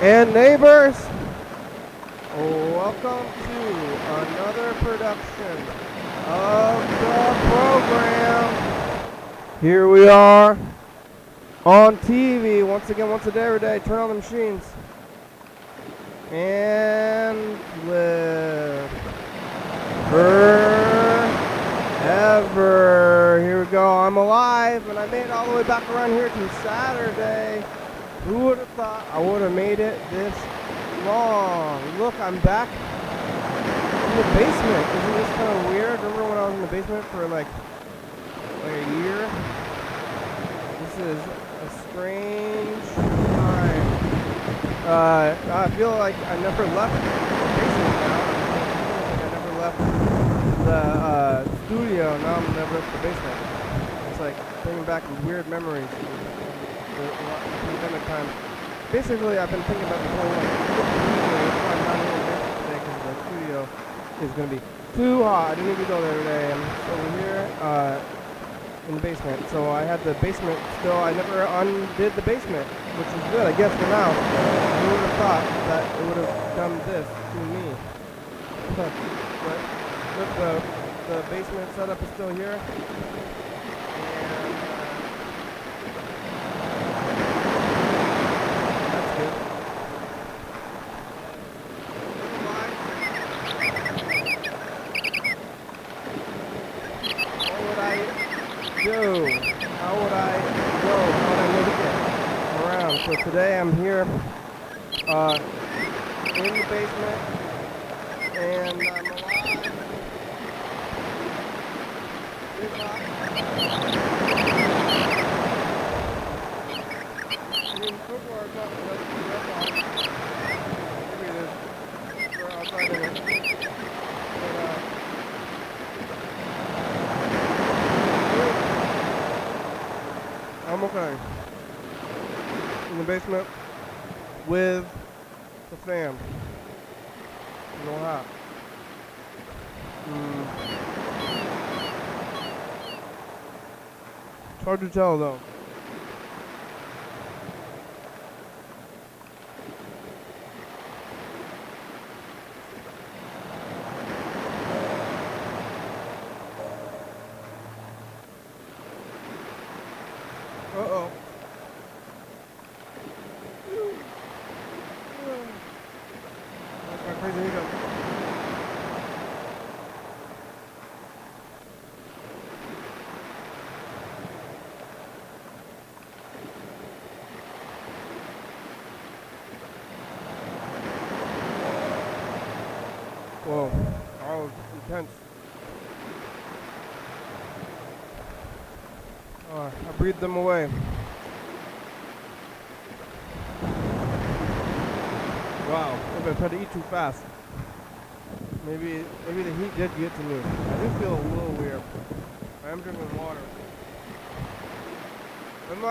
And neighbors, welcome to another production of the program. Here we are on TV once again, once a day, every day. Turn on the machines and live forever. Here we go. I'm alive, and I made it all the way back around here to Saturday. Who would have thought I would have made it this long? Look, I'm back in the basement. Isn't this kind of weird? Remember when I was in the basement for like a year? This is a strange time. I feel like I never left the basement now. I feel like I never left the studio. Now I'm never left the basement. It's like bringing back weird memories. The pandemic time. Basically, I've been thinking about the whole like that's why I'm not here in the basement today because the studio is going to be too hot. I didn't even go there today. I'm over here in the basement. So I had the basement still. I never undid the basement, which is good, I guess, for now. Who would have thought that it would have done this to me? But look, the basement setup is still here. How would I make it around? So today I'm here in the basement and I'm alive. I'm okay. In the basement with the fam. No hot. It's hard to tell though. Uh-oh. That's my crazy hiccup. Whoa, that was intense. I breathed them away. Wow, maybe I tried to eat too fast. Maybe the heat did get to me. I do feel a little weird. I am drinking water. Am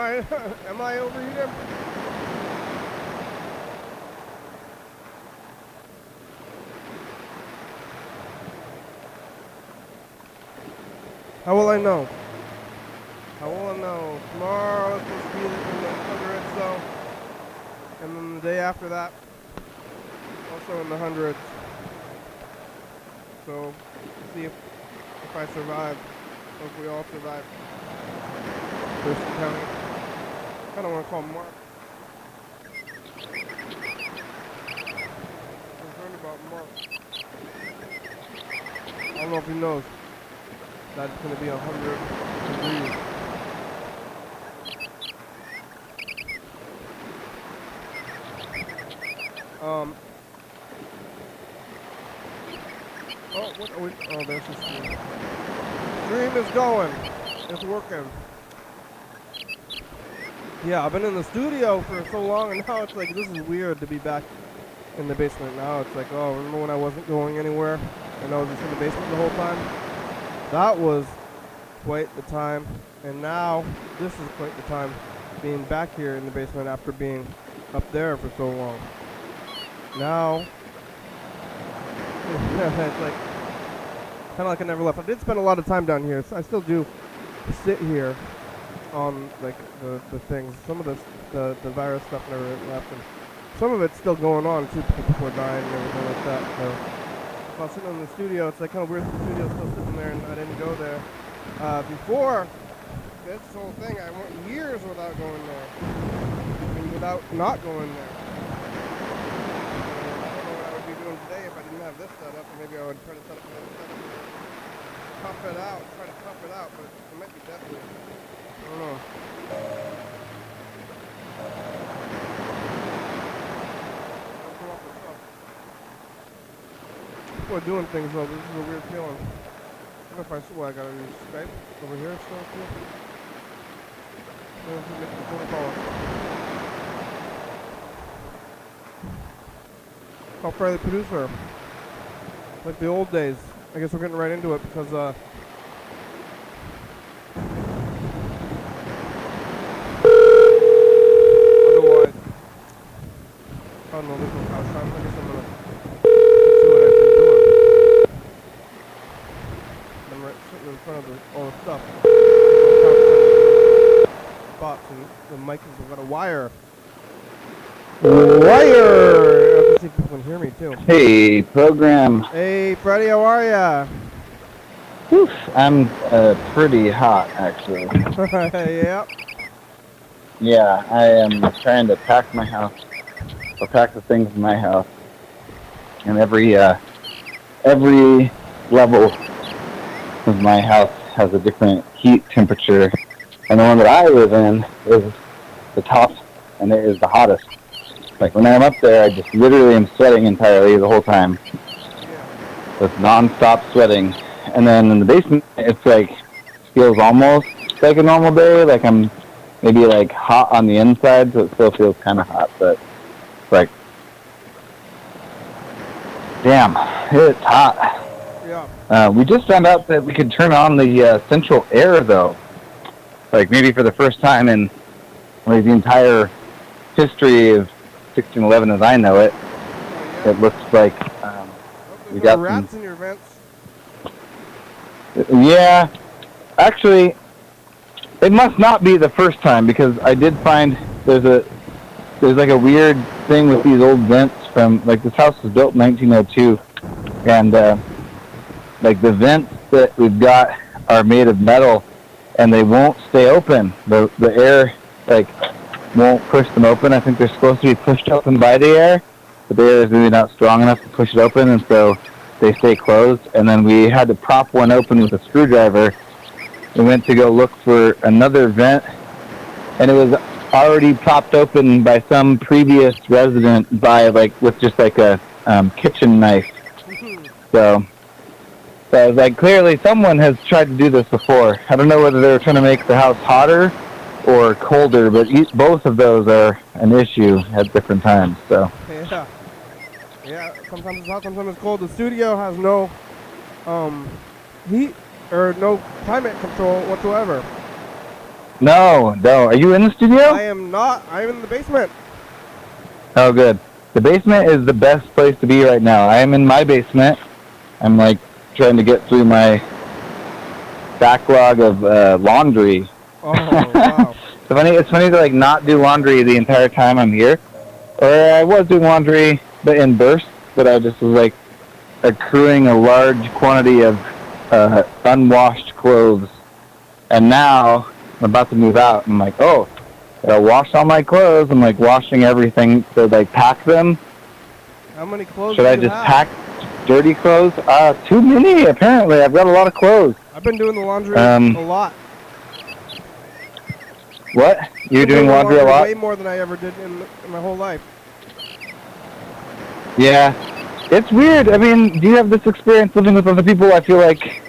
I overheated? How will I know? How will I know? Tomorrow it's supposed to be in the hundreds though. And then the day after that, also in the hundreds. So, see if I survive. Or if we all survive. Thurston County. I don't want to call him Mark. I'm concerned about Mark. I don't know if he knows that it's going to be 100 degrees. Oh, what are we? Oh, there's the stream. Stream is going. It's working. Yeah, I've been in the studio for so long, and now it's like, this is weird to be back in the basement. Now it's like, oh, remember when I wasn't going anywhere, and I was just in the basement the whole time? That was quite the time, and now this is quite the time, being back here in the basement after being up there for so long. Now, it's like, kind of like I never left. I did spend a lot of time down here, so I still do sit here on like the things. Some of the virus stuff never left, and some of it's still going on too. People are dying and everything like that. So if I was sitting in the studio, it's like kind of weird. The studio's still sitting there, and I didn't go there. Before this whole thing, I went years without going there. I mean, without not going there. I don't know what I would be doing today if I didn't have this set up. Maybe I would try to set up another setup and tough it out, try to tough it out, but it might be definitely, I don't know. People are doing things though, this is a weird feeling. I don't know if I see what I gotta use Skype over here still too. Make the phone call. Call Fairly Producer. Like the old days. I guess we're getting right into it because otherwise, I don't know, this is house time. I guess I'm gonna do what I've been doing. I'm right sitting in front of all the stuff. Spots and the mic has got a wire. Let's see if people can hear me too. Hey, program. Hey, Freddie, how are ya? Whew, I'm pretty hot, actually. Yep. Yeah, I am trying to pack my house, or pack the things in my house. And every level of my house has a different heat temperature. And the one that I live in is the top, and it is the hottest. Like when I'm up there, I just literally am sweating entirely the whole time. With non-stop sweating. And then in the basement, it's like, feels almost like a normal day. Like I'm maybe like hot on the inside, so it still feels kind of hot. But it's like, damn, it's hot. Yeah. We just found out that we could turn on the central air, though. Like maybe for the first time in like the entire history of 1611 as I know it. Oh, yeah. It looks like we got rats in your vents. Yeah, actually, it must not be the first time because I did find there's like a weird thing with these old vents from like this house was built in 1902, and like the vents that we've got are made of metal, and they won't stay open. The air like won't push them open. I think they're supposed to be pushed open by the air, but the air is really not strong enough to push it open, and so they stay closed. And then we had to prop one open with a screwdriver. We went to go look for another vent, and it was already propped open by some previous resident by like with just like a kitchen knife. So I was like, clearly someone has tried to do this before. I don't know whether they were trying to make the house hotter or colder, but both of those are an issue at different times. So yeah, sometimes it's hot, sometimes it's cold. The studio has no heat or no climate control whatsoever. No. Are you in the studio? I am not. I'm in the basement. Oh, good. The basement is the best place to be right now. I am in my basement. I'm like trying to get through my backlog of laundry. Oh, wow. It's funny to like not do laundry the entire time I'm here. Or I was doing laundry but in bursts, but I just was like accruing a large quantity of unwashed clothes. And now I'm about to move out. I'm like, oh, gotta wash all my clothes. I'm like washing everything to like pack them. How many clothes should I just pack dirty clothes? Too many apparently. I've got a lot of clothes. I've been doing the laundry a lot. What? You're doing laundry a lot? Way more than I ever did in my whole life. Yeah. It's weird. I mean, do you have this experience living with other people? I feel like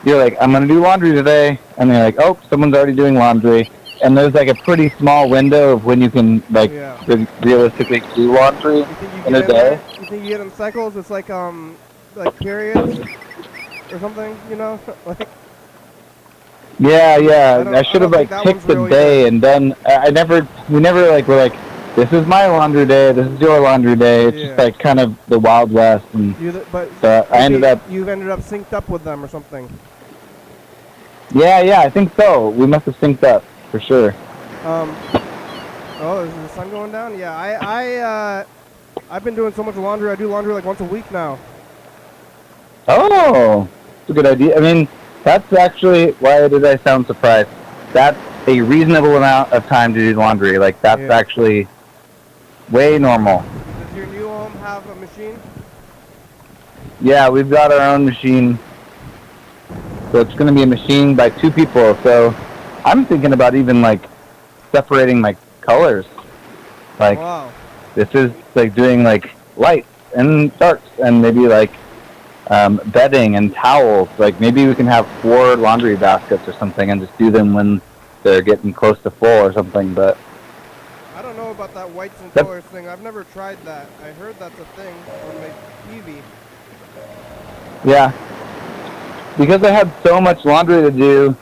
you're like, I'm going to do laundry today. And they're like, oh, someone's already doing laundry. And there's like a pretty small window of when you can like realistically do laundry in a day. You think you get in cycles? It's like periods or something, you know? Like. Yeah. I should have like picked the day and done. We never like were like, this is my laundry day, this is your laundry day. It's just like kind of the Wild West, and so I ended up. You've ended up synced up with them or something. Yeah, I think so. We must have synced up for sure. Oh, is the sun going down? Yeah, I've been doing so much laundry. I do laundry like once a week now. Oh, that's a good idea. I mean, that's actually, why did I sound surprised? That's a reasonable amount of time to do laundry. Like, that's actually way normal. Does your new home have a machine? Yeah, we've got our own machine. So it's going to be a machine by 2 people. So I'm thinking about even, like, separating my colors. Like, wow. This is, like, doing, like, lights and darks and maybe, like, bedding and towels. Like, maybe we can have 4 laundry baskets or something and just do them when they're getting close to full or something. But I don't know about that whites and colors thing. I've never tried that. I heard that's a thing on my TV. Yeah. Because I had so much laundry to do,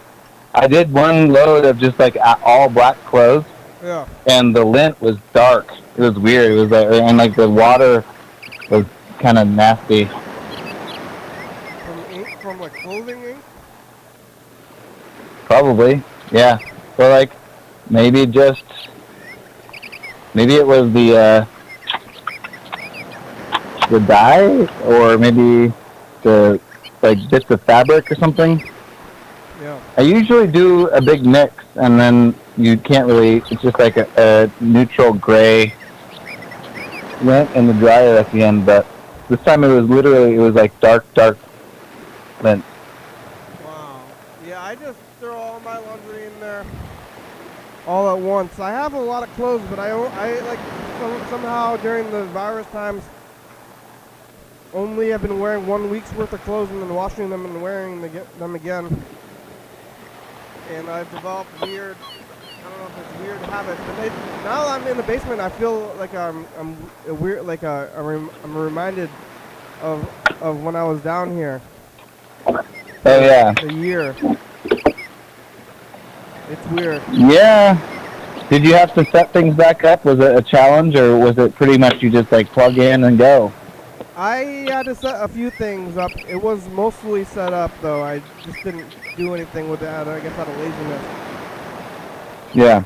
I did one load of just, like, all black clothes. Yeah. And the lint was dark. It was weird. It was like, and, like, the water was kind of nasty. From ink? From, like, clothing ink? Probably, yeah. Or, like, maybe it was the dye, or maybe the, like, bits of fabric or something. Yeah. I usually do a big mix, and then you can't really, it's just like a neutral gray lint in the dryer at the end, but this time it was like dark lint. Wow. Yeah, I just throw all my laundry in there all at once. I have a lot of clothes, but I like, somehow during the virus times, only have been wearing 1 week's worth of clothes and then washing them and wearing them again. And I've developed weird, I don't know if it's weird habits, but now that I'm in the basement, I feel like I'm weird, like I'm reminded of when I was down here. Oh yeah. A year. It's weird. Yeah. Did you have to set things back up? Was it a challenge, or was it pretty much you just, like, plug in and go? I had to set a few things up. It was mostly set up, though. I just didn't do anything with that, I guess out of laziness. Yeah.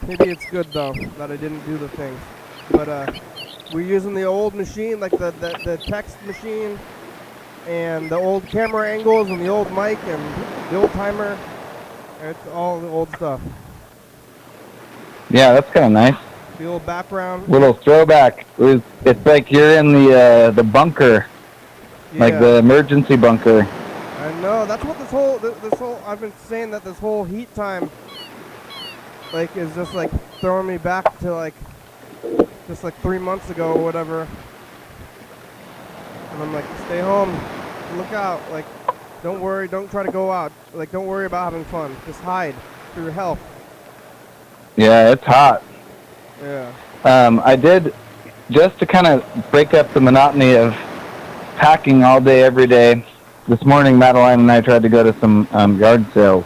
Maybe it's good, though, that I didn't do the things. But we're using the old machine, like the text machine, and the old camera angles, and the old mic, and the old timer. It's all the old stuff. Yeah, that's kind of nice. The old background. Little throwback. It's like you're in the bunker, like the emergency bunker. I know. That's what this whole. I've been saying that this whole heat time, like, is just like throwing me back to like, just like 3 months ago or whatever. And I'm like, stay home, look out, like, don't worry, don't try to go out, like, don't worry about having fun, just hide for your health. Yeah, it's hot. Yeah. I did, just to kind of break up the monotony of packing all day, every day. This morning, Madeline and I tried to go to some yard sales,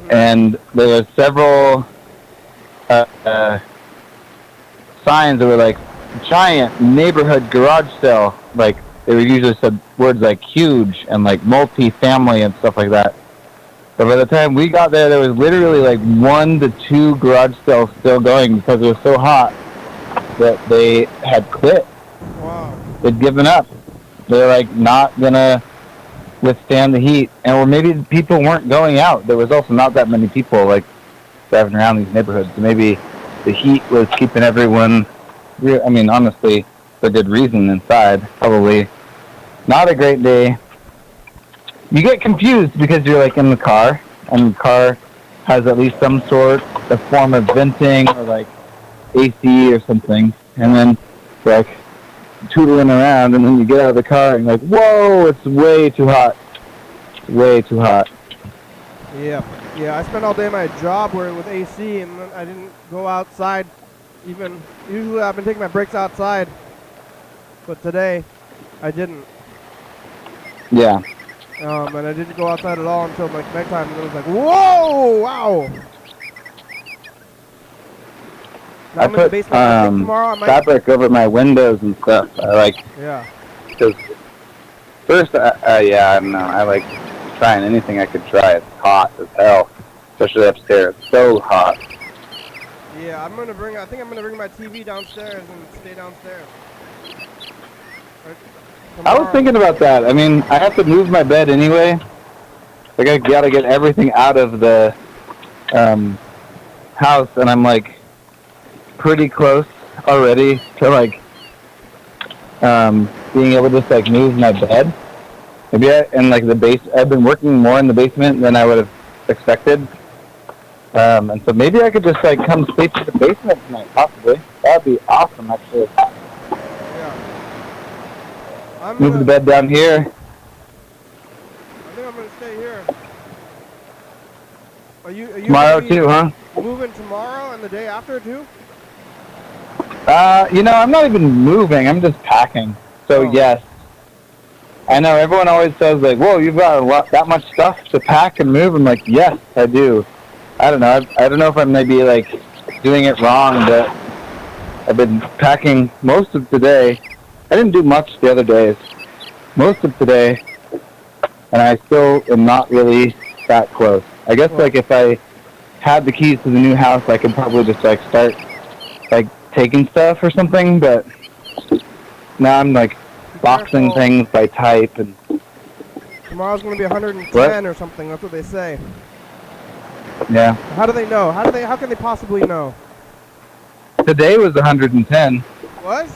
and there were several signs that were like giant neighborhood garage sale. Like, they would usually said words like huge and like multi-family and stuff like that. But by the time we got there, there was literally like 1 to 2 garage sales still going because it was so hot that they had quit. Wow. They'd given up. They're like not gonna withstand the heat, or maybe people weren't going out. There was also not that many people like driving around these neighborhoods. So maybe the heat was keeping everyone, I mean, honestly, for good reason inside. Probably not a great day. You get confused because you're like in the car, and the car has at least some sort of form of venting or like AC or something, and then like tootling around, and then you get out of the car and you're like, whoa, it's way too hot. It's way too hot. Yeah. I spent all day at my job with AC, and then I didn't go outside. Usually I've been taking my breaks outside, but today I didn't. Yeah. And I didn't go outside at all until like nighttime, and it was like, whoa, wow. Now I put tomorrow, I might fabric over my windows and stuff. I like, because first, I don't know, I like trying anything I could try. It's hot as hell, especially upstairs. It's so hot. Yeah, I think I'm gonna bring my TV downstairs and stay downstairs. I was thinking about that. I mean, I have to move my bed anyway. Like, I gotta get everything out of the house, and I'm like pretty close already to like being able to just like move my bed. Maybe in like the base. I've been working more in the basement than I would have expected, and so maybe I could just like come sleep in the basement tonight, possibly. That'd be awesome, actually. Yeah. Move the bed down here. I think I'm gonna stay here. Are you Tomorrow too, huh? Moving tomorrow and the day after too? I'm not even moving. I'm just packing. So yes, I know everyone always says like, "Whoa, you've got that much stuff to pack and move." I'm like, yes, I do. I don't know. I don't know if I'm maybe like doing it wrong, but I've been packing most of today. I didn't do much the other days. Most of today, and I still am not really that close. I guess like if I had the keys to the new house, I could probably just like start like taking stuff or something. But now I'm like boxing things by type. And tomorrow's gonna be 110 or something. That's what they say. Yeah. How do they know? How can they possibly know? Today was 110. Was?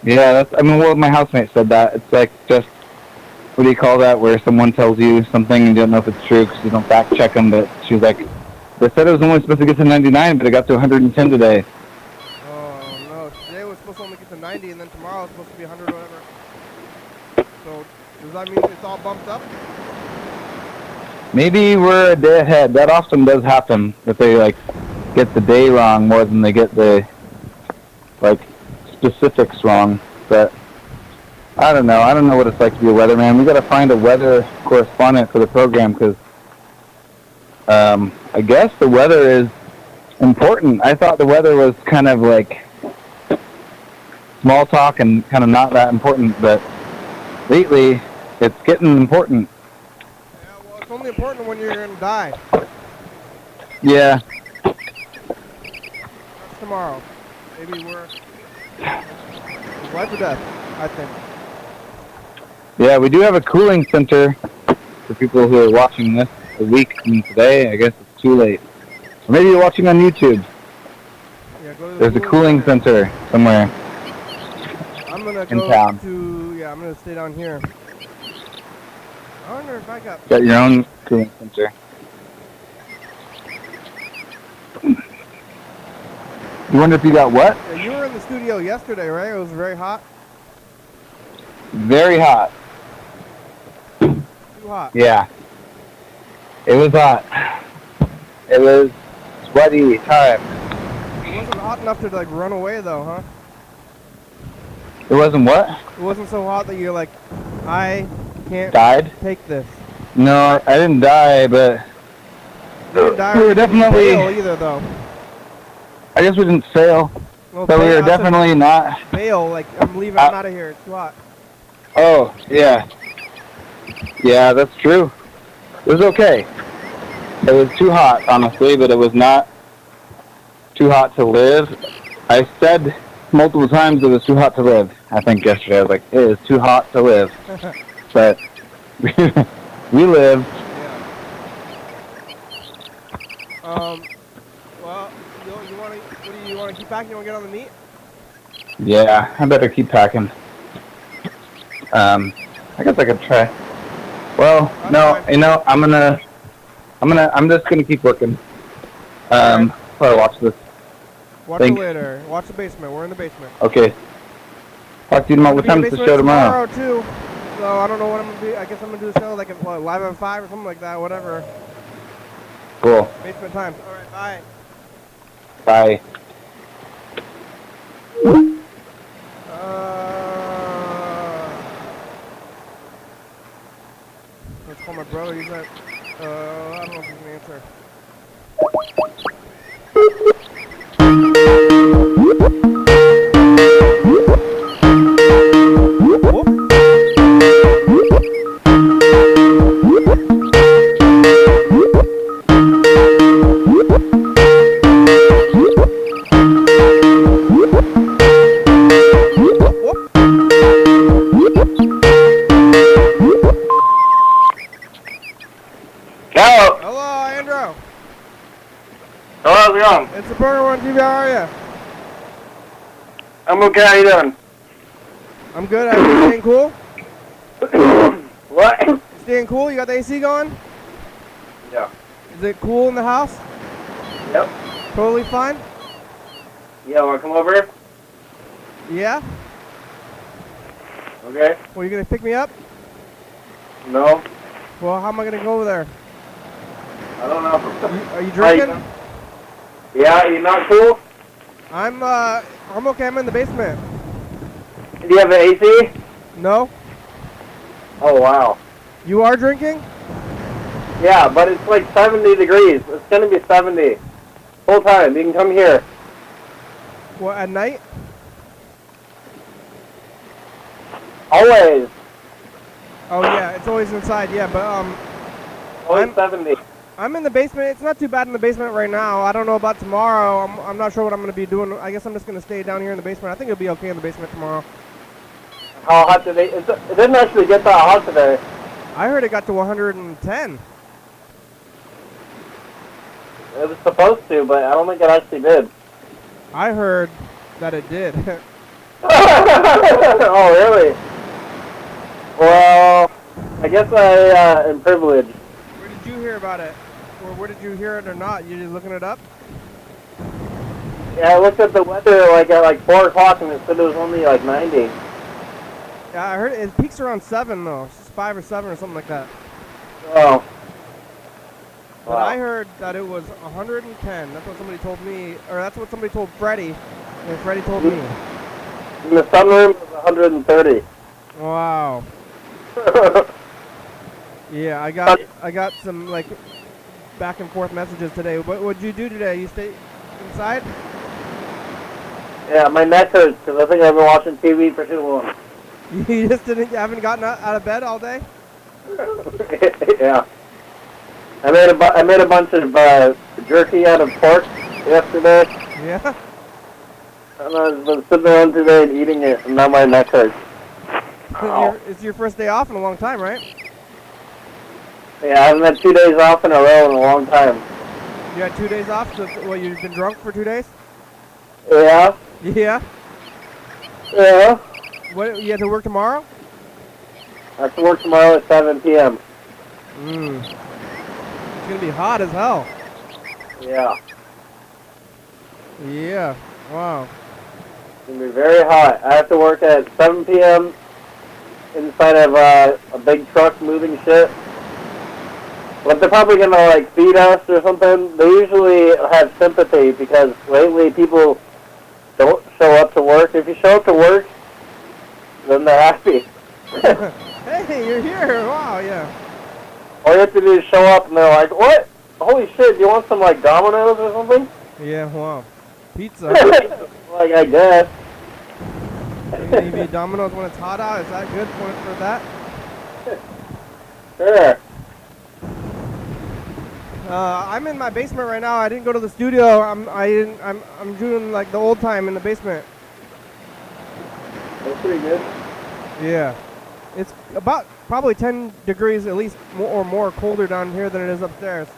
Yeah, what my housemate said that. It's like just, what do you call that, where someone tells you something and you don't know if it's true because you don't fact check them, but she's like, they said it was only supposed to get to 99, but it got to 110 today. Oh, no. Today was supposed to only get to 90, and then tomorrow it's supposed to be 100 or whatever. So, does that mean it's all bumped up? Maybe we're a day ahead. That often does happen, that they, like, get the day wrong more than they get the, like, specifics wrong. But I don't know. I don't know what it's like to be a weatherman. We got to find a weather correspondent for the program because I guess the weather is important. I thought the weather was kind of like small talk and kind of not that important, but lately it's getting important. Yeah, well, it's only important when you're going to die. Yeah. That's tomorrow. Maybe we're life or death, I think. Yeah, we do have a cooling center for people who are watching this a week from today. I guess it's too late. Or maybe you're watching on YouTube. Yeah, go to There's a cooling center somewhere I'm gonna in town. I'm gonna stay down here. I wonder if I got Your own cooling center. You wonder if you got what? Yeah, you were in the studio yesterday, right? It was very hot. Very hot. Too hot. Yeah. It was hot. It was sweaty time. It wasn't hot enough to like run away though, huh? It wasn't what? It wasn't so hot that you're like, I can't take this. No, I didn't die, but you didn't die, we were definitely fail either though. I guess we didn't fail, well, but we were definitely not. Fail, like I'm leaving. I'm out of here. It's too hot. Oh yeah, yeah, that's true. It was okay. It was too hot, honestly, but it was not too hot to live. I said multiple times it was too hot to live. I think yesterday I was like, it is too hot to live, but we lived. Yeah. Well, you want to keep packing? You want to get on the meat? Yeah, I better keep packing. I guess I could try. Well, no, I'm just gonna keep working. Probably watch this. Watch it later. Watch the basement. We're in the basement. Okay. Talk to you tomorrow. What time is the show tomorrow? Too. So I don't know what I'm gonna do. I guess I'm gonna do the show like at live at 5 or something like that. Whatever. Cool. Basement times. All right. Bye. Bye. Let's call my brother. He's at. I don't know if he's gonna answer. Oh, how's it going? It's the Burger One TV. How are you? I'm okay. How you doing? I'm good. Are you staying cool? What? You staying cool? You got the AC going? Yeah. Is it cool in the house? Yep. Totally fine? Yeah, wanna come over? Yeah? Okay. Well, you gonna pick me up? No. Well, how am I gonna go over there? I don't know. Are you drinking? Yeah, you not cool? I'm okay. I'm in the basement. Do you have an AC? No? Oh, wow. You are drinking? Yeah, but it's like 70 degrees. It's gonna be 70. Full time. You can come here. What, at night? Always. Oh yeah, it's always inside. Yeah, but Always I'm- 70. I'm in the basement. It's not too bad in the basement right now. I don't know about tomorrow. I'm not sure what I'm gonna be doing. I guess I'm just gonna stay down here in the basement. I think it'll be okay in the basement tomorrow. How hot today? It didn't actually get that hot today. I heard it got to 110. It was supposed to, but I don't think it actually did. I heard that it did. Oh, really? Well, I guess I am privileged. Where did you hear about it? Or where did you hear it or not? You just looking it up? Yeah, I looked at the weather like at like 4 o'clock and it said it was only like 90. Yeah, I heard it peaks around 7 though. It's 5 or 7 or something like that. Oh. But I heard that it was 110. That's what somebody told me, or that's what somebody told Freddie. And Freddie told me. In the sunroom it was 130. Wow. Yeah, I got some like back and forth messages today. What would you do today? You stay inside? Yeah, my neck hurts because I think I've been watching TV for too long. You just haven't gotten out of bed all day? Yeah. I made a bunch of jerky out of pork yesterday. Yeah. And I've been sitting around today and eating it, and now my neck hurts. Ow. It's your first day off in a long time, right? Yeah, I haven't had 2 days off in a row in a long time. You had 2 days off, so you've been drunk for 2 days? Yeah. Yeah. Yeah. What, you have to work tomorrow? I have to work tomorrow at 7 p.m. It's gonna be hot as hell. Yeah. Yeah. Wow. It's going to be very hot. I have to work at 7 p.m. inside of a big truck moving shit. But they're probably going to, like, feed us or something. They usually have sympathy because lately people don't show up to work. If you show up to work, then they're happy. Hey, you're here. Wow, yeah. All you have to do is show up and they're like, what? Holy shit, do you want some, like, Domino's or something? Yeah, wow. Pizza. Like, I guess. Maybe Domino's when it's hot out. Is that good for that? Sure. I'm in my basement right now. I didn't go to the studio. I'm doing like the old time in the basement. That's pretty good. Yeah. It's about probably 10 degrees at least more colder down here than it is upstairs.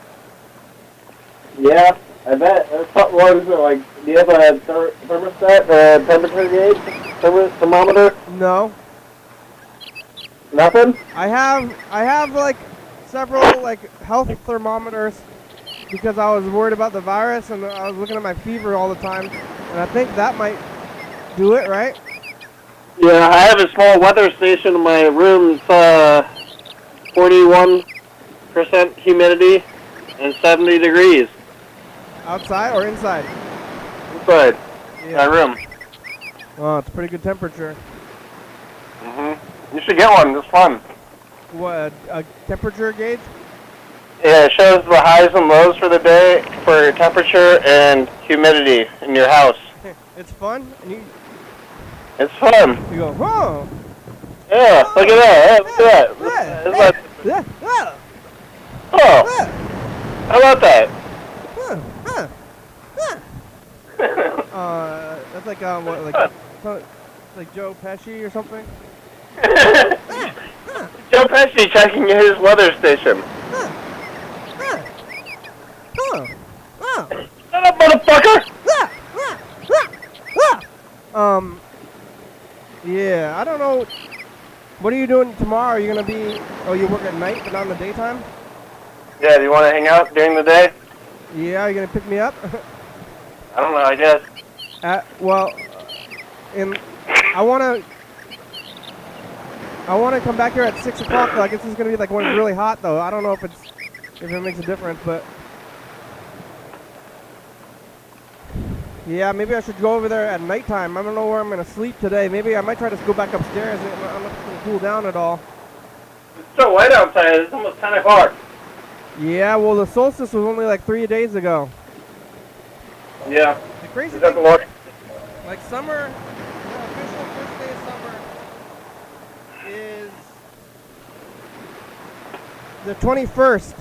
Yeah, I bet. What is it, like, do you have a thermostat, temperature gauge, thermometer? No. Nothing? I have like several like health thermometers because I was worried about the virus and I was looking at my fever all the time, and I think that might do it, right? Yeah, I have a small weather station in my room. It's 41% humidity and 70 degrees. Outside or inside? Inside. Yeah. My room. Oh, it's a pretty good temperature. You should get one. It's fun. What, a temperature gauge? Yeah, it shows the highs and lows for the day for temperature and humidity in your house. It's fun, and It's fun. you go, whoa! Yeah, look at that. Hey, look at that. It's like, Yeah, yeah, oh, yeah, how about that? that's like what, like Joe Pesci or something? Joe Pesci checking his weather station. Oh. Shut motherfucker! Yeah, I don't know. What are you doing tomorrow? Are you gonna be? Oh, you work at night, but not in the daytime? Yeah, do you want to hang out during the day? Yeah, are you gonna pick me up? I don't know, I guess. Well, I wanna come back here at 6 o'clock. Though I guess it's gonna be like when it's really hot, though. I don't know if it makes a difference, but yeah, maybe I should go over there at nighttime. I don't know where I'm gonna sleep today. Maybe I might try to go back upstairs. I don't know if it's gonna cool down at all. It's so wet outside, it's almost 10 o'clock. Yeah, well, the solstice was only like 3 days ago. Yeah. The crazy Is that thing, the water? like summer, the official first day of summer is the 21st.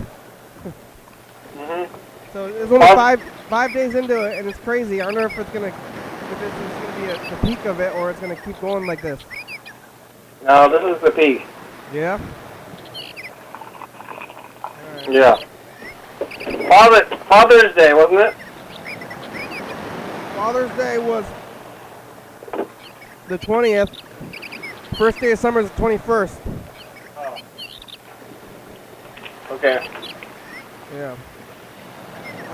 Mm-hmm. So it's only five days into it, and it's crazy. I wonder if this is gonna be the peak of it, or it's gonna keep going like this. No, this is the peak. Yeah. Yeah. Father's Day, wasn't it? Father's Day was the 20th. First day of summer is the 21st. Oh. Okay. Yeah.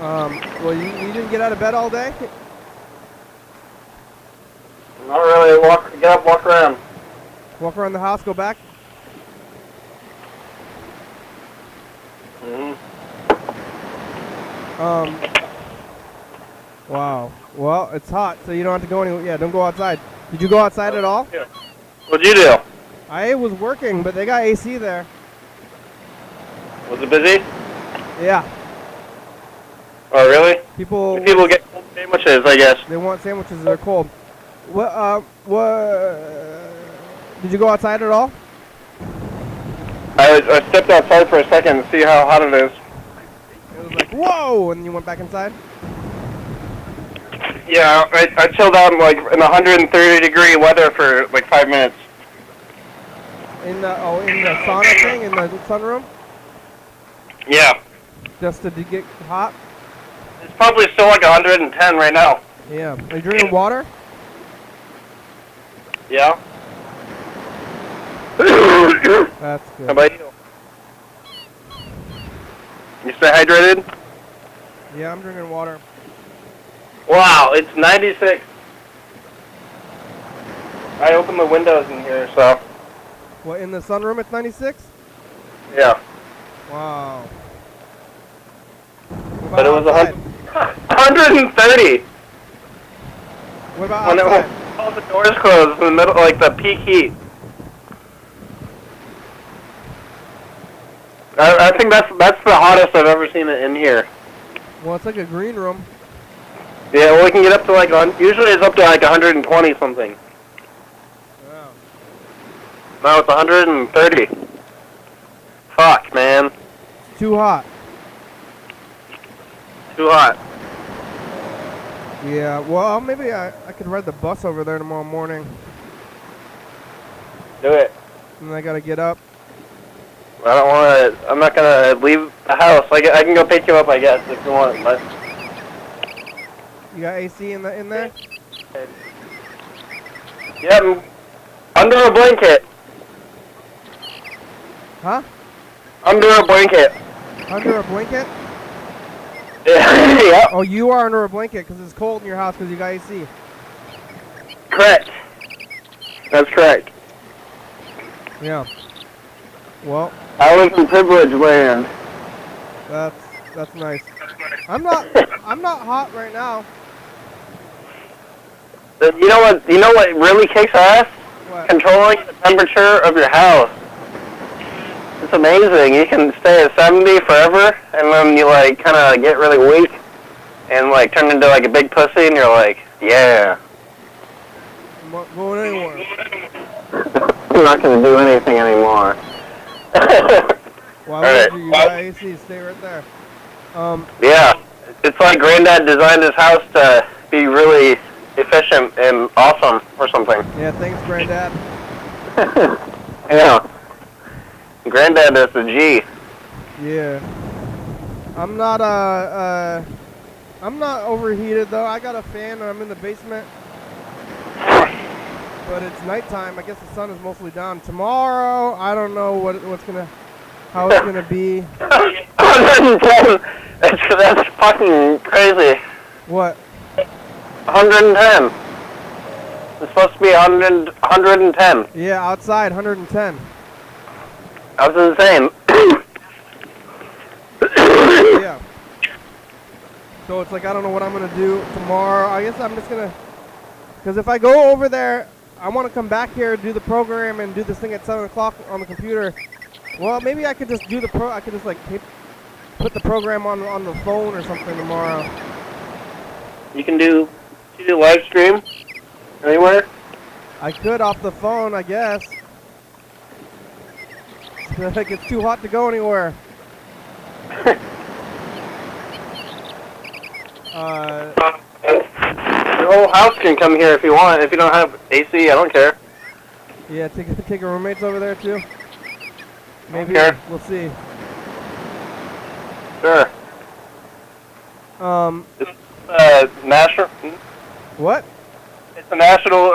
Well, you didn't get out of bed all day? Not really. Get up, walk around. Walk around the house, go back? Mm-hmm. Wow. Well, it's hot, so you don't have to go anywhere. Yeah, don't go outside. Did you go outside at all? Yeah. What'd you do? I was working, but they got AC there. Was it busy? Yeah. Oh, really? People get cold sandwiches, I guess. They want sandwiches. They're cold. What? Did you go outside at all? I stepped outside for a second to see how hot it is. It was like, whoa, and you went back inside? Yeah, I chilled out in 130-degree weather for like 5 minutes. In the sauna thing, in the sunroom? Yeah. Just to get hot? It's probably still like 110 right now. Yeah. Are you drinking water? Yeah. That's good. How about you? You stay hydrated? Yeah, I'm drinking water. Wow, it's 96. I opened the windows in here, so. What, in the sunroom it's 96? Yeah. Wow. But it was 130. What about When outside? all the doors closed in the middle, like the peak heat. I think that's the hottest I've ever seen it in here. Well, it's like a green room. Yeah, well, we can get up to usually it's up to 120 something. Wow. Now it's 130. Fuck, man. It's too hot. Too hot. Yeah, well, maybe I could ride the bus over there tomorrow morning. Do it. And I gotta get up. I don't want to. I'm not gonna leave the house. I can go pick you up, I guess, if you want. But You got AC in there? yeah, I'm under a blanket. Huh? Under a blanket. Under a blanket? Yeah. Yep. Oh, you are under a blanket because it's cold in your house because you got AC. Correct. That's correct. Yeah. Well, I live in privileged land. that's nice. I'm not hot right now. You know what? You know what really kicks ass? What? Controlling the temperature of your house. It's amazing. You can stay at 70 forever, and then you kind of get really weak, and turn into a big pussy, and you're like, yeah. I'm not going anywhere. I'm not gonna do anything anymore. Why would you? You got AC. Stay right there. Yeah, it's like Granddad designed his house to be really efficient and awesome or something. Yeah, thanks, Granddad. Yeah. Granddad is a G. Yeah. I'm not I'm not overheated though. I got a fan and I'm in the basement. But it's nighttime. I guess the sun is mostly down. Tomorrow, I don't know how it's gonna be. 110. That's fucking crazy. What? 110. It's supposed to be 110. Yeah, outside 110. That was insane. Yeah. So it's like I don't know what I'm gonna do tomorrow. I guess I'm just gonna, because if I go over there, I want to come back here, do the program, and do this thing at 7 o'clock on the computer. Well, maybe I could just do I could just like put the program on the phone or something tomorrow. You can do live stream anywhere. I could off the phone, I guess. Like it's too hot to go anywhere. Your whole house can come here if you want. If you don't have AC, I don't care. Yeah, take a roommates over there too. Maybe Sure. we'll see. Sure. It's national. What? It's a national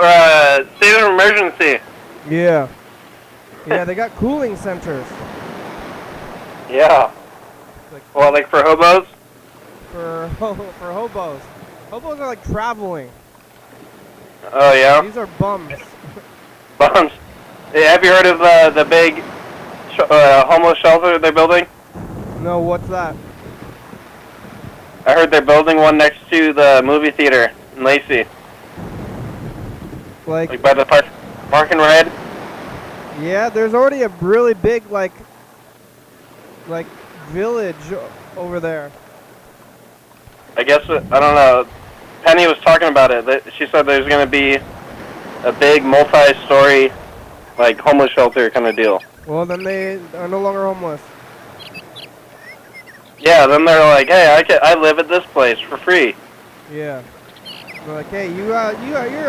state of emergency. Yeah. Yeah, they got cooling centers. Yeah. Well, like for hobos. For hobos. Hobos are like traveling. Oh yeah. These are bums. Bums. Yeah, have you heard of the big homeless shelter they're building? No, what's that? I heard they're building one next to the movie theater in Lacey. Like by the Park and Ride. Yeah, there's already a really big like village over there. I guess I don't know. Penny was talking about it. She said there's going to be a big multi-story like homeless shelter kind of deal. Well, then they are no longer homeless. Yeah, then they're like, hey, I live at this place for free. Yeah. They're like, hey, you're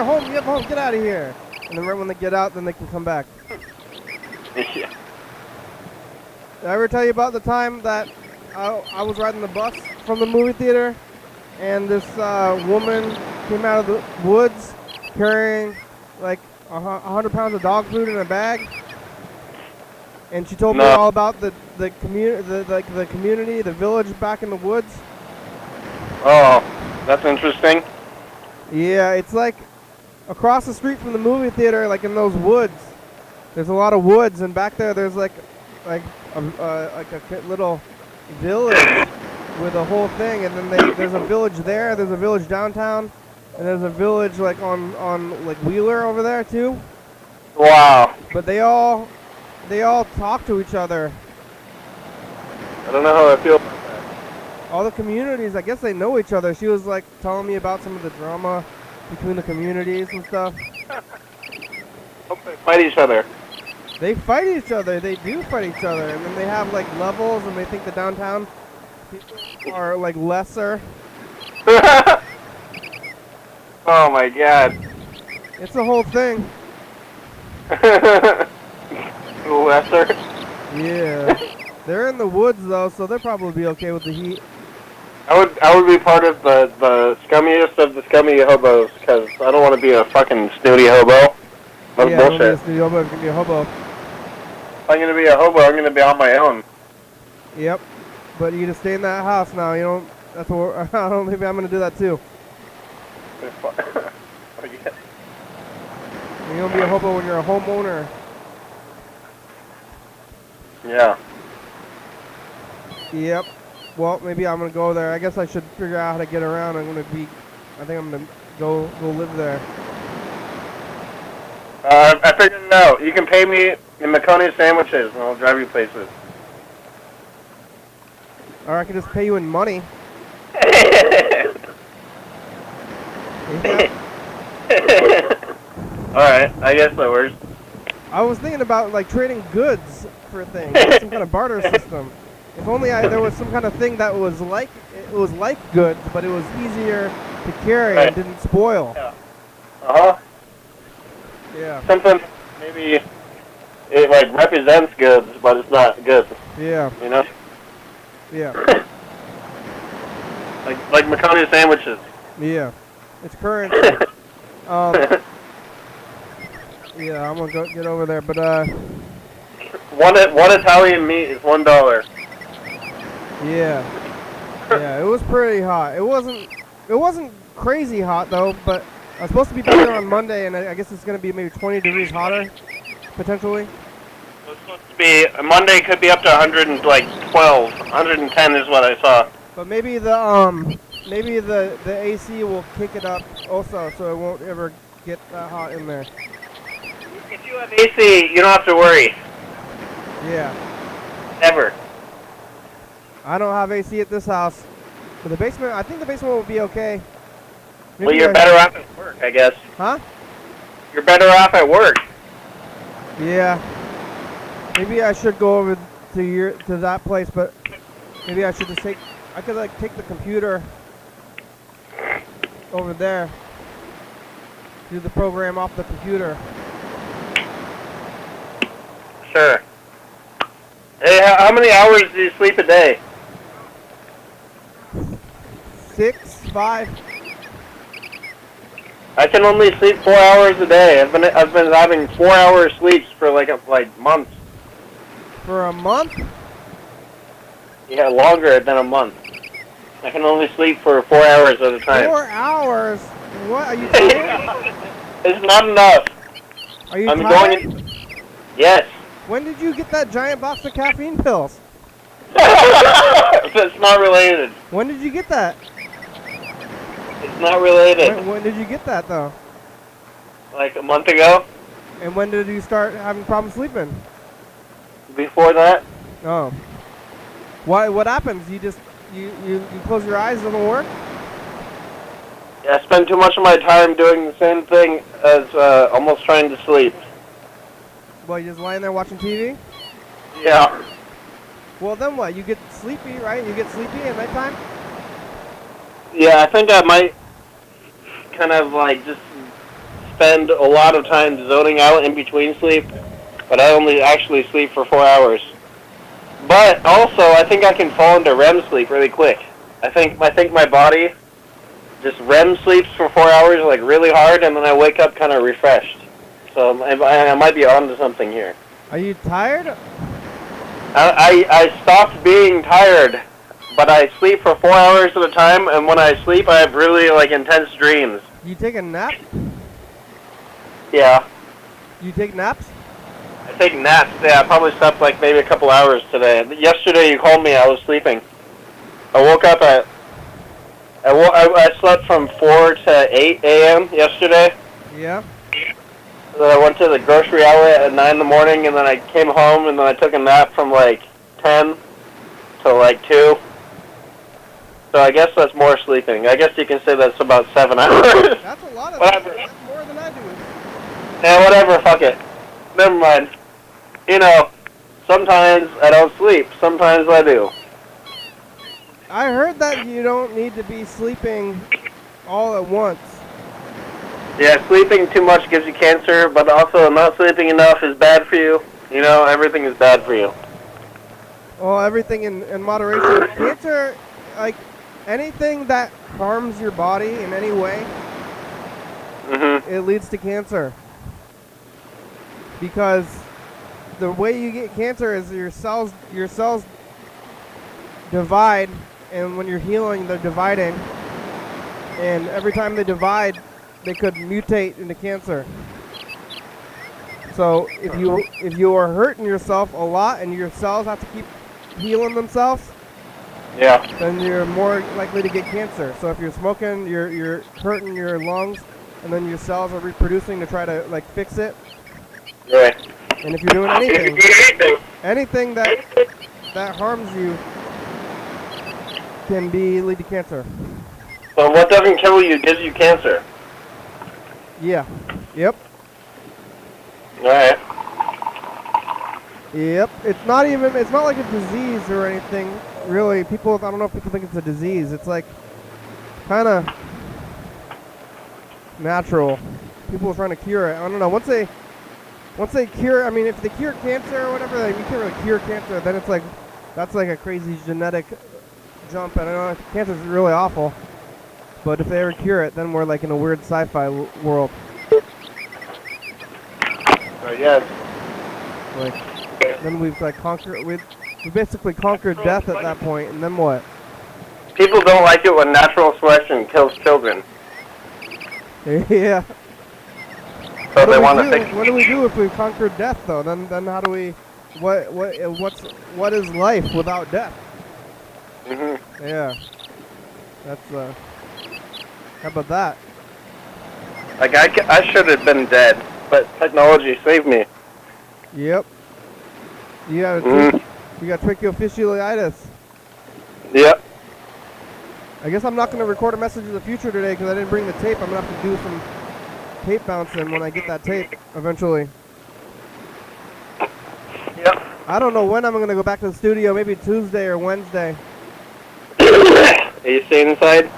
home. You have home. Get out of here. And then right when they get out, then they can come back. Yeah. Did I ever tell you about the time that I was riding the bus from the movie theater, and this woman came out of the woods carrying like 100 pounds of dog food in a bag, and she told me all about the community, the village back in the woods. Oh, that's interesting. Yeah, it's like across the street from the movie theater, like in those woods. There's a lot of woods, and back there, there's like a little village with a whole thing, and then there's a village there. There's a village downtown, and there's a village like on like Wheeler over there too. Wow. But they all talk to each other. I don't know how I feel about that. All the communities, I guess they know each other. She was like telling me about some of the drama between the communities and stuff. Hope they fight each other. They fight each other. They do fight each other, and then they have like levels, and they think the downtown people are like lesser. Oh my god. It's a whole thing. Lesser. Yeah. They're in the woods though, so they'll probably be okay with the heat. I would be part of the scummiest of the scummy hobos, because I don't want to be a fucking snooty hobo. That's bullshit. Don't be a hobo. If you can be a hobo. If I'm going to be a hobo, I'm going to be on my own. Yep. But you just stay in that house now. You don't. That's what I don't. Maybe I'm going to do that too. Oh, yeah. You don't be a hobo when you're a homeowner. Yeah. Yep. Well, maybe I'm gonna go there. I guess I should figure out how to get around. I think I'm gonna go live there. I figured it out. You can pay me in macaroni sandwiches, and I'll drive you places. Or I can just pay you in money. Yeah. Alright, I guess that works. I was thinking about like trading goods for things, some kind of barter system. If only there was some kind of thing that was like goods, but it was easier to carry and didn't spoil. Yeah. Uh-huh. Yeah. Something maybe it like represents goods, but it's not good. Yeah. You know? Yeah. Like macaroni sandwiches. Yeah, it's currency. Yeah, I'm gonna go get over there, but One Italian meat is $1. yeah, yeah, it was pretty hot. It wasn't crazy hot though, but I was supposed to be back there on Monday, and I guess it's gonna be maybe 20 degrees hotter, potentially. It's supposed to be Monday. Could be up to 112, 110 is what I saw. But maybe the AC will kick it up also, so it won't ever get that hot in there. If you have AC, you don't have to worry. Yeah. Ever. I don't have AC at this house. But the basement, I think the basement will be okay. Maybe Well, you're better off at work, I guess. Huh? You're better off at work. Yeah. Maybe I should go over to that place, but maybe I should just take the computer over there. Do the program off the computer. Sure. Hey, how many hours do you sleep a day? 6, 5. I can only sleep 4 hours a day. I've been having 4-hour sleeps for like months. For a month? Yeah, longer than a month. I can only sleep for 4 hours at a time. 4 hours? What are you tired? It's not enough. Are you I'm tired? going. Yes. When did you get that giant box of caffeine pills? It's not related. When did you get that? It's not related. When did you get that though? Like a month ago. And when did you start having problems sleeping? Before that. Oh. What happens? You just you close your eyes, it doesn't work? Yeah, I spend too much of my time doing the same thing as almost trying to sleep. Well, you're just lying there watching TV? Yeah. Well, then what? You get sleepy, right? You get sleepy at nighttime? Yeah, I think I might kind of like just spend a lot of time zoning out in between sleep, but I only actually sleep for 4 hours. But also, I think I can fall into REM sleep really quick. I think my body just REM sleeps for 4 hours like really hard, and then I wake up kind of refreshed. So I might be onto something here. Are you tired? I stopped being tired, but I sleep for 4 hours at a time, and when I sleep, I have really like intense dreams. You take a nap? Yeah. You take naps? I take naps. Yeah, I probably slept like maybe a couple hours today. Yesterday you called me, I was sleeping. I woke up at... I slept from 4 to 8 a.m. yesterday. Yeah. Then I went to the grocery outlet at 9 in the morning, and then I came home, and then I took a nap from like 10 to like 2. So I guess that's more sleeping. I guess you can say that's about 7 hours. That's a lot of Whatever. That's more than I do. Yeah, whatever, fuck it. Never mind. You know, sometimes I don't sleep, sometimes I do. I heard that you don't need to be sleeping all at once. Yeah, sleeping too much gives you cancer, but also not sleeping enough is bad for you. You know, everything is bad for you. Well, everything in moderation. Cancer, like anything that harms your body in any way, it leads to cancer. Because the way you get cancer is your cells divide, and when you're healing, they're dividing. And every time they divide, they could mutate into cancer. So if you are hurting yourself a lot and your cells have to keep healing themselves, yeah, then you're more likely to get cancer. So if you're smoking, you're hurting your lungs, and then your cells are reproducing to try to like fix it. Yeah. And if you're doing anything that harms you can lead to cancer. So what doesn't kill you gives you cancer. Yeah. Yep. Alright. Yep. It's not like a disease or anything, really. I don't know if people think it's a disease. It's like kind of natural. People are trying to cure it. I don't know. Once they cure, I mean, if they cure cancer or whatever, you can't really cure cancer, then it's like, that's like a crazy genetic jump, and I know cancer is really awful. But if they ever cure it, then we're like in a weird sci-fi world. Yes. Like, then we've like we basically conquered death at that point, and then what? People don't like it when natural selection kills children. Yeah. So they want to fix. What do we do if we've conquered death, though? Then how do we? What is life without death? Mhm. Yeah. That's How about that? Like I should have been dead, but technology saved me. Yep. You got you got trichophysiolitis. Yep. I guess I'm not going to record a message of the future today because I didn't bring the tape. I'm going to have to do some tape bouncing when I get that tape eventually. Yep. I don't know when I'm going to go back to the studio. Maybe Tuesday or Wednesday. Are you staying inside?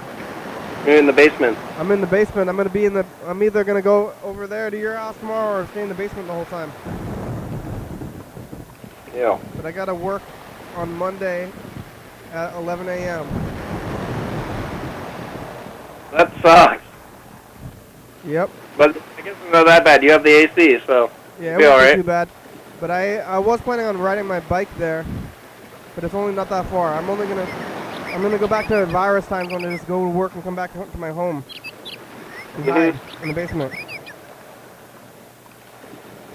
You're in the basement. I'm in the basement. I'm going to be in the. I'm either going to go over there to your house tomorrow or stay in the basement the whole time. Yeah. But I got to work on Monday at 11 a.m. That sucks. Yep. But I guess it's not that bad. You have the AC, so Yeah, it be wasn't alright. too bad. But I was planning on riding my bike there, but it's only not that far. I'm gonna go back to virus times when I just go to work and come back to my home and hide in the basement.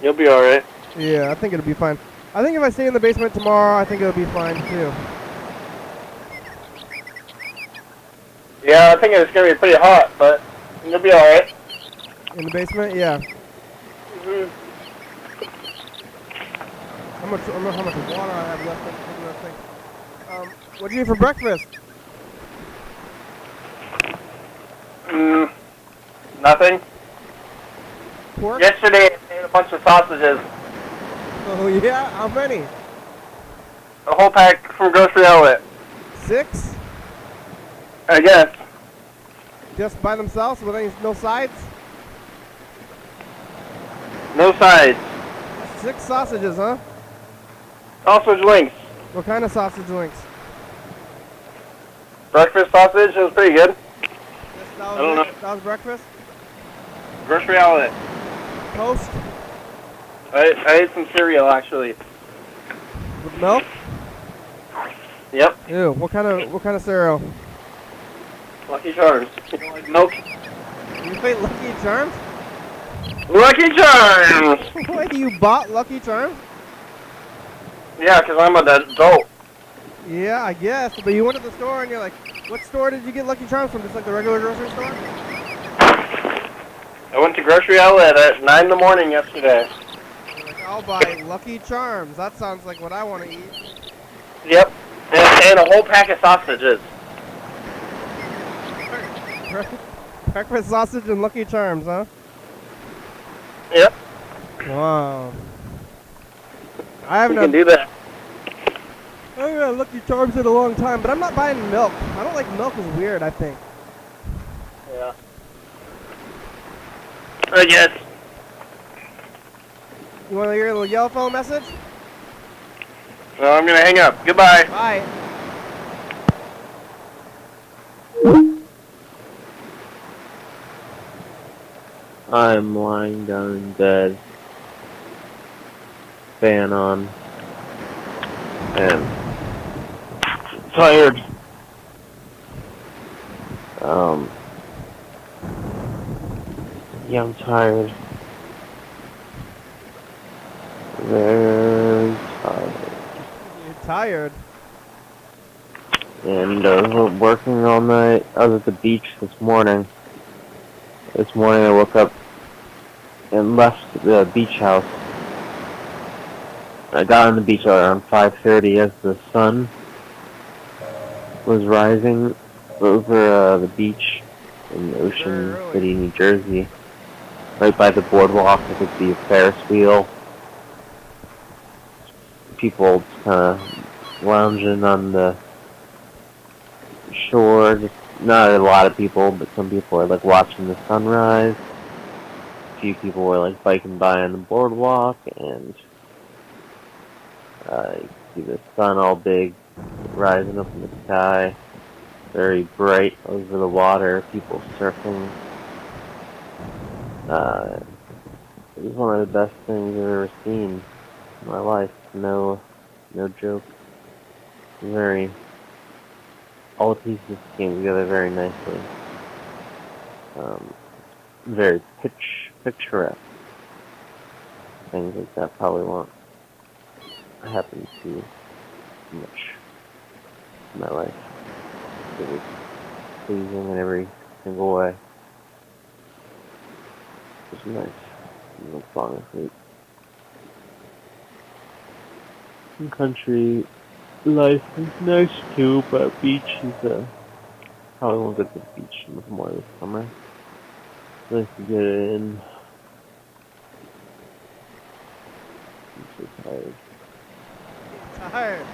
You'll be alright. Yeah, I think it'll be fine. I think if I stay in the basement tomorrow, I think it'll be fine too. Yeah, I think it's gonna be pretty hot, but you'll be alright. In the basement, yeah. Mhm. I don't know how much water I have left in that thing. What'd you eat for breakfast? Nothing. Pork? Yesterday I ate a bunch of sausages. Oh yeah? How many? A whole pack from Grocery Outlet. 6? I guess. Just by themselves with no sides? No sides. 6 sausages, huh? Sausage links. What kind of sausage links? Breakfast sausage. It was pretty good. I don't know. That was breakfast? Grocery Outlet. Toast? I ate some cereal actually. With milk? Yep. Ew, what kind of cereal? Lucky Charms. You don't like milk? You ate Lucky Charms? Lucky Charms! Wait, you bought Lucky Charms? Yeah, because I'm an adult. Yeah, I guess. But you went to the store and you're like, what store did you get Lucky Charms from? Just like the regular grocery store? I went to Grocery Outlet at 9 in the morning yesterday. You're like, I'll buy Lucky Charms. That sounds like what I want to eat. Yep. And a whole pack of sausages. Breakfast sausage and Lucky Charms, huh? Yep. Wow. I haven't You can do that. I haven't had Lucky Charms in a long time, but I'm not buying milk. I don't like milk. Is weird, I think. Yeah. I guess. You want to hear a little yellow phone message? No, I'm going to hang up. Goodbye. Bye. I'm lying down in bed, fan on, and tired. Yeah, I'm tired. Very tired. You're tired. And I was working all night. I was at the beach this morning. This morning I woke up and left the beach house. I got on the beach around 5:30 as the sun was rising over the beach in Ocean Very early. City, New Jersey. Right by the boardwalk, I could see a Ferris wheel. People kind of lounging on the shore. Just not a lot of people, but some people are like watching the sunrise. A few people were like biking by on the boardwalk, and you see the sun all big rising up in the sky. very bright over the water, people surfing. It was one of the best things I've ever seen in my life. No joke. All the pieces came together very nicely. Very picturesque. Things like that probably won't happen too much in my life. It was pleasing in every single way. It was nice. It was falling asleep. Country life is nice too, but beach is probably won't go to the beach much more this summer. Nice to get in. I'm so tired. Tired.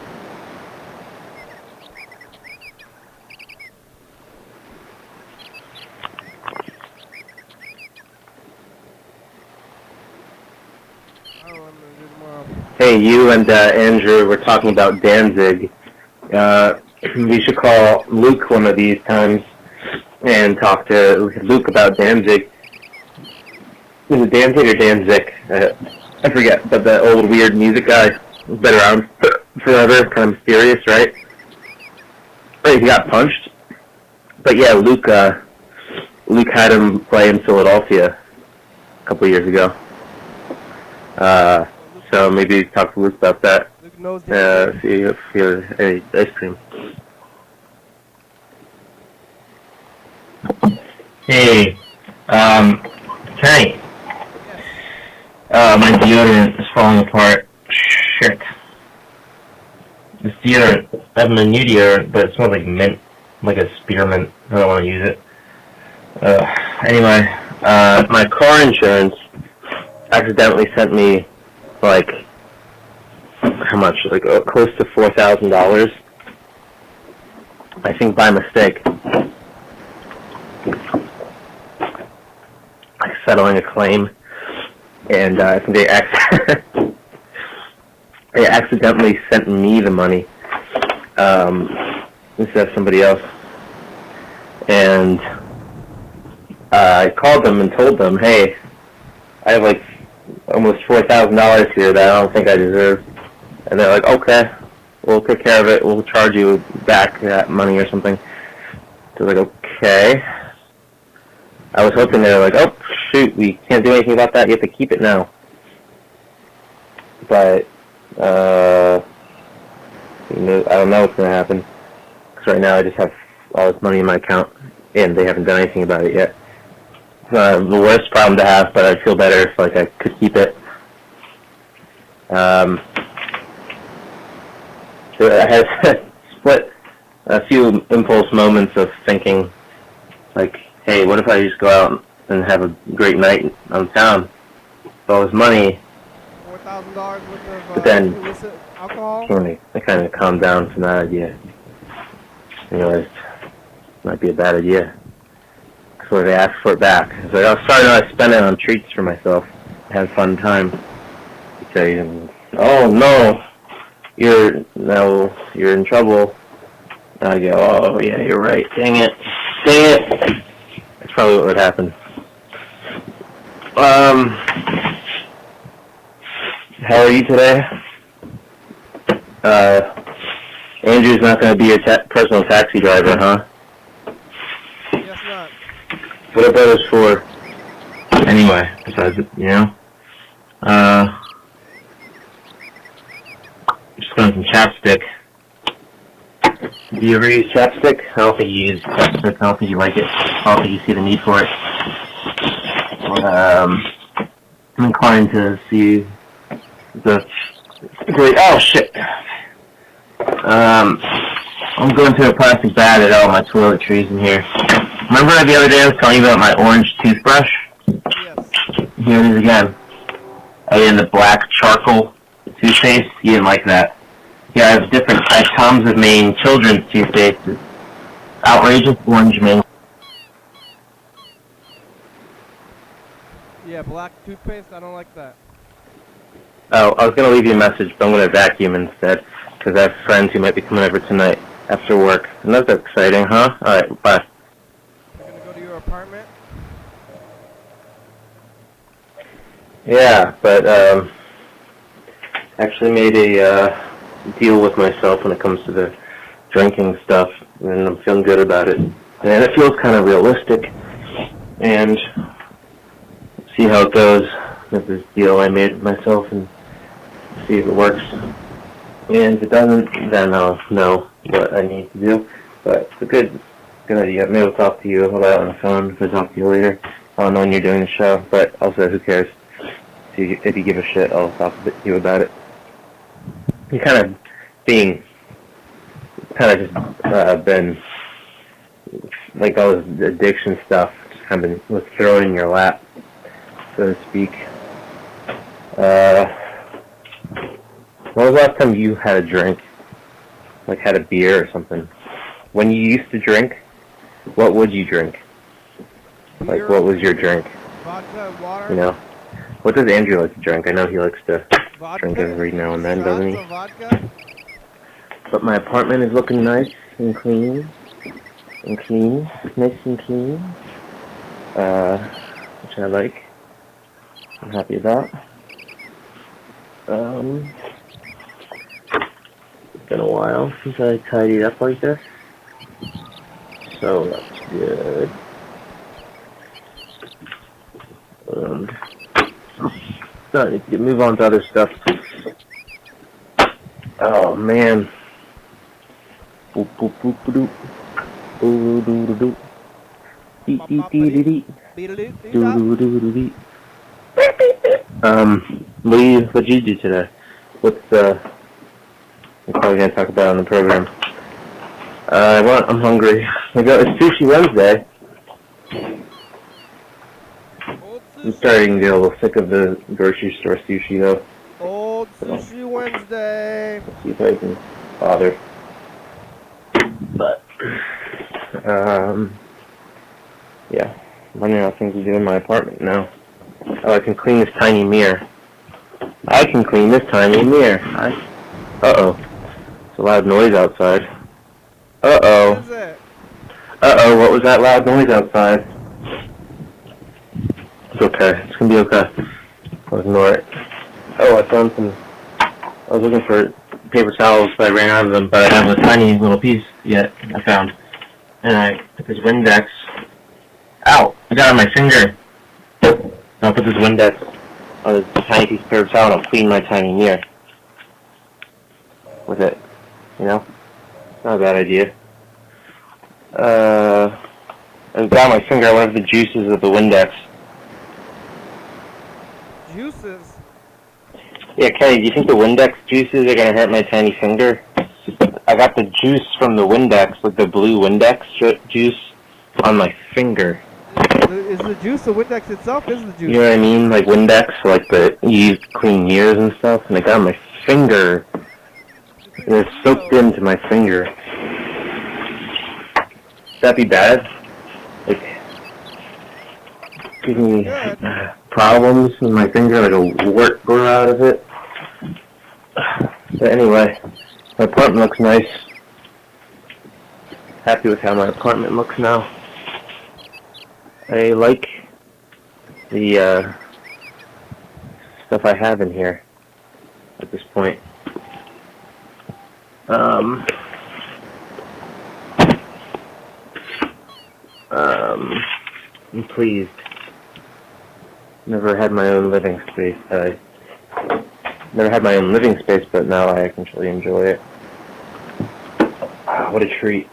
I don't know what I'm gonna do tomorrow. Hey, you and Andrew were talking about Danzig. We should call Luke one of these times and talk to Luke about Danzig. Is it Danzig or Danzig? I forget, but the old weird music guy has been around forever, kind of mysterious, right? Right, he got punched. But yeah, Luke had him play in Philadelphia a couple years ago. So maybe talk to Luke about that. Luke knows See if he has any ice cream. Hey, Kenny. My deodorant is falling apart. Shit. This deodorant, I have a new deodorant, but it smells like mint, like a spearmint. I don't want to use it. Anyway, my car insurance accidentally sent me, like, how much? Like, close to $4,000. I think by mistake. Like, settling a claim. And I think they accidentally sent me the money instead of somebody else. And I called them and told them, hey, I have like almost $4,000 here that I don't think I deserve. And they're like, okay, we'll take care of it. We'll charge you back that money or something. So I was like, okay. I was hoping they were like, oh, shoot, we can't do anything about that. You have to keep it now. But, I don't know what's going to happen. Because right now I just have all this money in my account, and they haven't done anything about it yet. The worst problem to have, but I'd feel better if like I could keep it. So I had split a few impulse moments of thinking, like, hey, what if I just go out and have a great night on town with all this money? $4,000 worth of But then illicit alcohol. I kind of calmed down from that idea. I realized it might be a bad idea. So they asked for it back. I was like, oh, sorry, no, I spent it on treats for myself. I had a fun time. They say, oh no, you're in trouble. And I go, oh yeah, you're right. Dang it. That's probably what would happen. How are you today? Andrew's not going to be your personal taxi driver, huh? Yes, not. What are brothers for? Anyway, besides it, just putting some chapstick. Do you ever use chapstick? I don't think you use chapstick. I don't think you like it. I don't think you see the need for it. I'm inclined to see the great. Oh shit! I'm going to a plastic bag at all my toiletries in here. Remember the other day I was telling you about my orange toothbrush? Yes. Here it is again. I had the black charcoal toothpaste. You didn't like that. Yeah, I have Tom's of Maine children's toothpaste. It's outrageous orange mango. Yeah, black toothpaste. I don't like that. Oh, I was going to leave you a message, but I'm going to vacuum instead, because I have friends who might be coming over tonight. after work. And that's exciting, huh? Alright, bye. You're gonna go to your apartment? Yeah, but actually made a deal with myself when it comes to the drinking stuff, and I'm feeling good about it. And it feels kind of realistic, and see how it goes with this deal I made with myself, and see if it works. And if it doesn't, then I'll know what I need to do. But it's a good idea. Maybe I'll talk to you about it on the phone if I talk to you later. I don't know when you're doing the show, but also who cares? If you give a shit, I'll talk to you about it. You kind of just been, like all this addiction stuff, just kind of was thrown in your lap, so to speak. When was the last time you had a drink? Like had a beer or something? When you used to drink, what would you drink? Beer, Like what was your drink? vodka, and water. You know? What does Andrew like to drink? I know he likes to Vodka, drink every now and then, shots doesn't he? of vodka. But my apartment is looking nice and clean. Nice and clean. Which I like. I'm happy about. It's been a while since I tidied up like this. So that's good. So I need to move on to other stuff. Oh man. Boop boop boop boop. Doo doo doo doo. Dee dee dee dee dee. Doo doo doo doo dee. What'd you do today? What's we're probably gonna talk about on the program. I'm hungry. It's Sushi Wednesday. I'm starting to get a little sick of the grocery store sushi though. Old Sushi Wednesday. Let's see if I can bother. But yeah. I'm wondering how things are doing in my apartment now. Oh, I can clean this tiny mirror. Uh-oh. It's a loud noise outside. Uh-oh. What is it? Uh-oh, what was that loud noise outside? It's okay. It's gonna be okay. I'll ignore it. Oh, I was looking for paper towels, but I ran out of them, but I have a tiny little piece yet I found. And I put this Windex. Ow! I got it on my finger. So I'll put this Windex on this tiny piece of paper towel and I'll clean my tiny mirror with it. You know? Not a bad idea. I got on my finger. I wanted the juices of the Windex. Juices. Yeah, Kenny, do you think the Windex juices are gonna hurt my tiny finger? I got the juice from the Windex, like the blue Windex juice, on my finger. Is the juice the Windex itself? Is the juice? You know what I mean? Like Windex, like you use to clean mirrors and stuff, and I got on my finger. And it's soaked into my finger. Would that be bad? Like, giving me problems with my finger, like a wart grew out of it. But anyway, my apartment looks nice. Happy with how my apartment looks now. I like the stuff I have in here at this point. I'm pleased. Never had my own living space. Never had my own living space, but now I actually enjoy it. What a treat.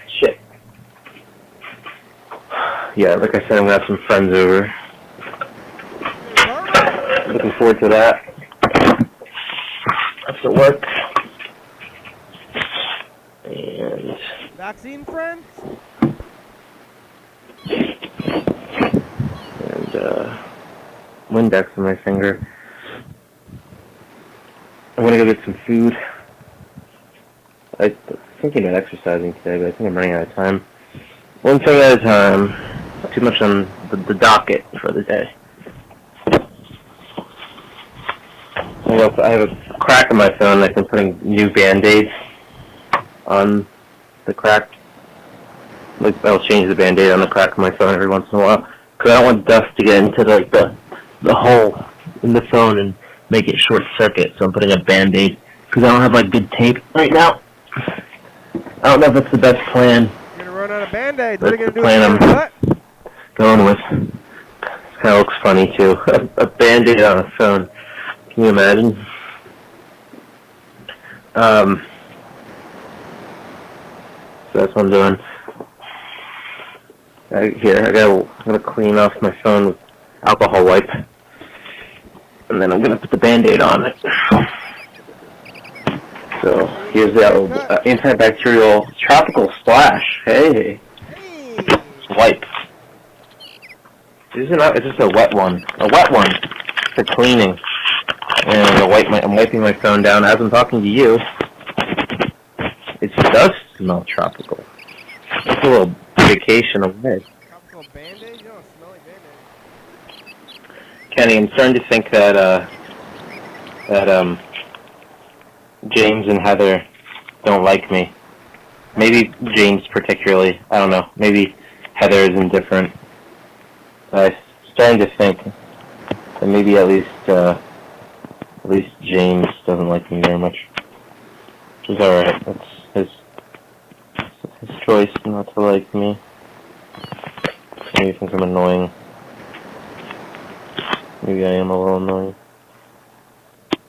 Shit. Yeah, like I said, I'm gonna have some friends over. Looking forward to that. After work. And Vaccine friends? Windex on my finger. I'm gonna go get some food. I was thinking about exercising today, but I think I'm running out of time. One thing at a time. Not too much on the docket for the day. Well, I have a crack in my phone. I've been putting new Band-Aids on the crack. Like, I'll change the Band-Aid on the crack of my phone every once in a while. Because I don't want dust to get into like the hole in the phone and make it short circuit. So I'm putting a Band-Aid. Because I don't have like good tape right now. I don't know if it's the best plan. You're gonna run out of Band-Aids. What are That's you the gonna do plan with your butt? going with. This kind of looks funny too. A Band-Aid on a phone. Can you imagine? So that's what I'm doing. I'm gonna clean off my phone with alcohol wipe, and then I'm gonna put the Band-Aid on it. So here's the antibacterial tropical splash. Hey, wipe. It's just a wet one for cleaning. And I'm wiping my phone down as I'm talking to you. It does smell tropical. It's a little vacation away. Tropical Band-Aid? You don't smell like Band-Aid. Kenny, I'm starting to think that James and Heather don't like me. Maybe James particularly. I don't know. Maybe Heather is indifferent. I'm starting to think that maybe at least James doesn't like me very much. Which is alright. That's his choice not to like me. Maybe he thinks I'm annoying. Maybe I am a little annoying.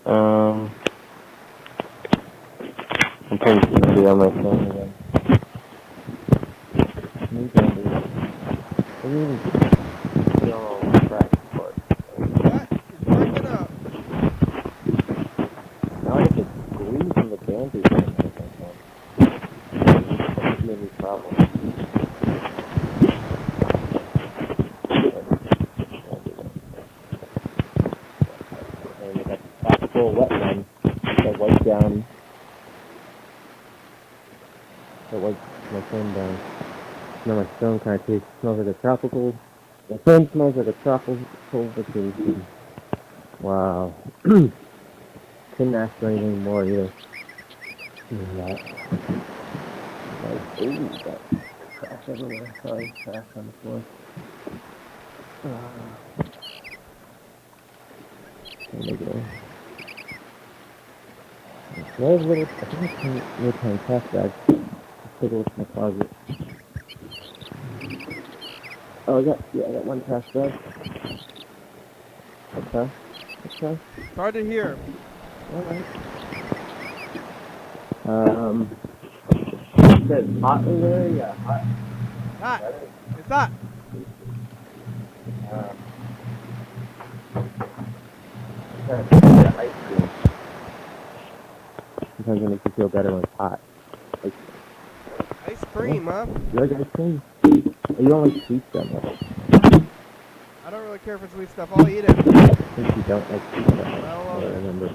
I'm trying to see on my phone again. Maybe What? You're breaking up. Now I have to squeeze in the Band-Aid on my phone. That's made me problem. And I got the tropical wet one that wiped down. That wiped my phone down. Now my phone kind of smells like a tropical. My phone smells like a tropical vacation. Wow. Couldn't ask for anything more either. Than that. Like, ooh, got trash everywhere. Sorry, trash on the floor. There we go. There's little, I think it's little tiny trash bag. Let's take a look at my closet. Oh, I got one trash bag. Okay. It's hard to hear. Alright. You said hot in there? Yeah, hot. Hot. It's hot. Ice cream. Sometimes it makes you feel better when it's hot. Ice cream, huh? You like ice cream? You don't like sweet stuff, though. I don't really care for sweet stuff. I'll eat it. I think you don't like sweet stuff. I remember.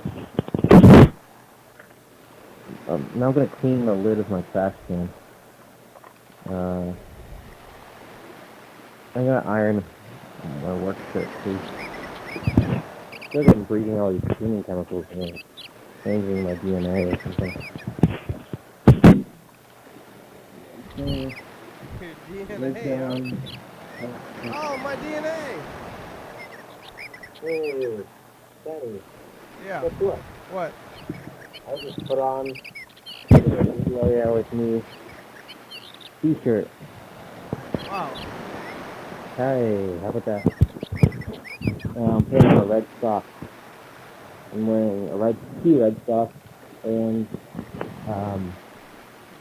Now I'm going to clean the lid of my trash can. I'm going to iron my work shirt, too. I feel like I'm breathing all these cleaning chemicals and changing my DNA or something. Your DNA, huh? Oh, my DNA! Hey, Daddy. Yeah. Guess what? What? I just put on a with me t-shirt. Wow. Hey, how about that? I'm putting on a red sock. I'm wearing two red socks and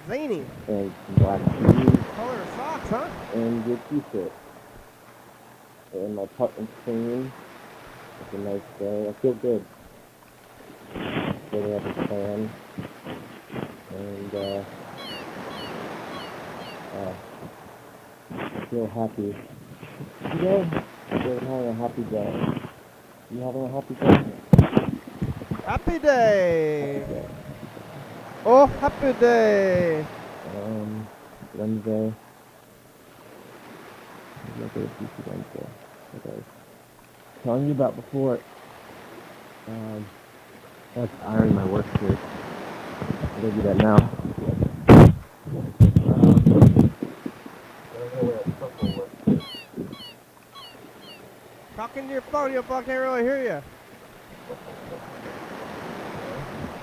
Zany. and some black shoes Color of socks, huh? and your t-shirt. And my apartment's clean. It's a nice day. I feel good. Getting up a plan. And I feel happy. Today, I'm having a happy day. You having a happy day? Happy day! Oh, happy day! Wednesday. Look at the Wednesday. Okay. Telling you about before. That's iron my work shirt. I'm gonna do that now. Talking to your phone, I can't really hear you.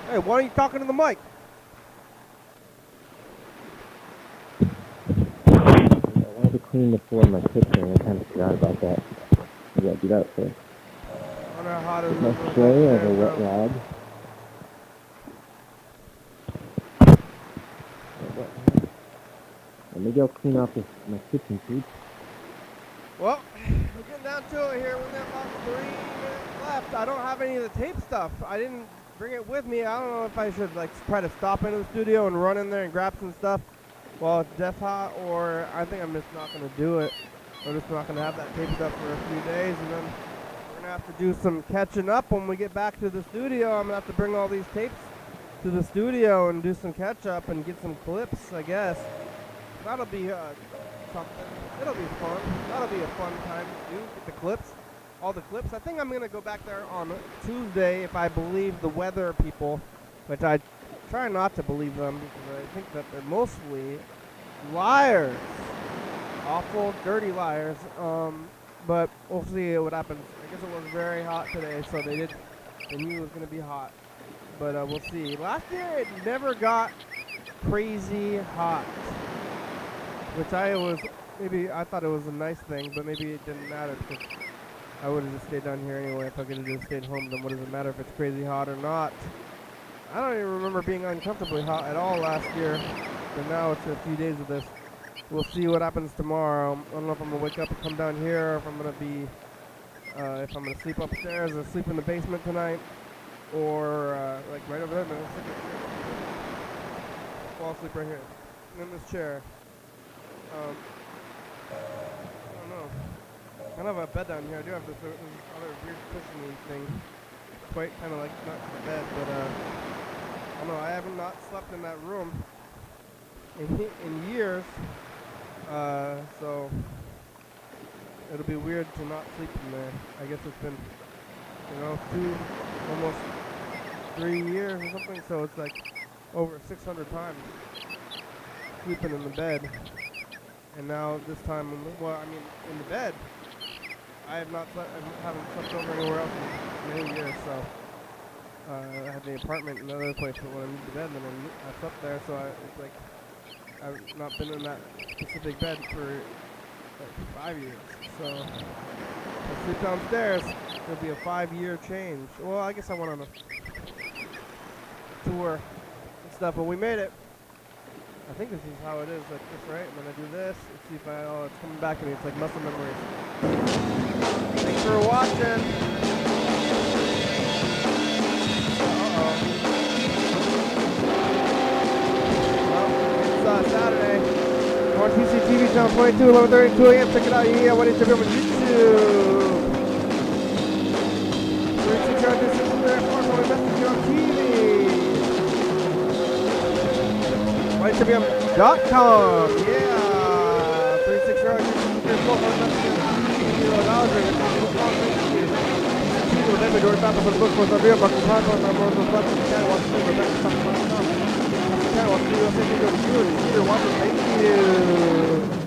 Hey, why are you talking to the mic? I wanted to clean the floor in my kitchen and I kind of forgot about that. I gotta do that first. I wonder how hot it is. My tray, I have a wet rag. And maybe I'll clean off my kitchen too. Well, we're getting down to it here. We got about 3 minutes left. I don't have any of the tape stuff. I didn't bring it with me. I don't know if I should like try to stop into the studio and run in there and grab some stuff while it's death hot, or I think I'm just not going to do it. We're just not going to have that tape stuff for a few days, and then we're going to have to do some catching up when we get back to the studio. I'm going to have to bring all these tapes to the studio and do some catch up and get some clips, I guess. That'll be something. It'll be fun. That'll be a fun time to do. Get the clips. All the clips. I think I'm going to go back there on Tuesday if I believe the weather people, which I try not to believe them because I think that they're mostly liars. Awful, dirty liars. But we'll see what happens. I guess it was very hot today, so they knew it was going to be hot. But we'll see. Last year it never got crazy hot, which I thought it was a nice thing, but maybe it didn't matter because I would have just stayed down here anyway. If I could have just stayed home, then what does it matter if it's crazy hot or not? I don't even remember being uncomfortably hot at all last year, but now it's a few days of this. We'll see what happens tomorrow. I don't know if I'm gonna wake up and come down here, or if I'm gonna be, if I'm gonna sleep upstairs or sleep in the basement tonight, or like right over there. I'll sleep right here in this chair. I don't know. I don't have a bed down here. I do have this other weird cushiony thing. Quite kind of like not a bed, but I don't know. I have not slept in that room in years, so it'll be weird to not sleep in there. I guess it's been, almost 3 years or something. So it's like over 600 times sleeping in the bed. And now this time, in the bed, I haven't slept over anywhere else in many years, so I had the apartment in another place, but when I moved to bed, then I slept there, so it's like I've not been in that specific bed for like 5 years, so I sleep downstairs. It'll be a 5-year change. Well, I guess I went on a tour and stuff, but we made it. I think this is how it is, like this, right? And then I do this, let's see if it's coming back to me. It's like muscle memories. Thanks for watching. Well, it's Saturday. On TCTV channel 22, 11:30, 2 a.m. Check it out. Yeah, YDHWM on YouTube. 36 hours, this is there. Only message on TV. YDHWM.com. Yeah. 36 hours, this is there. Thank you.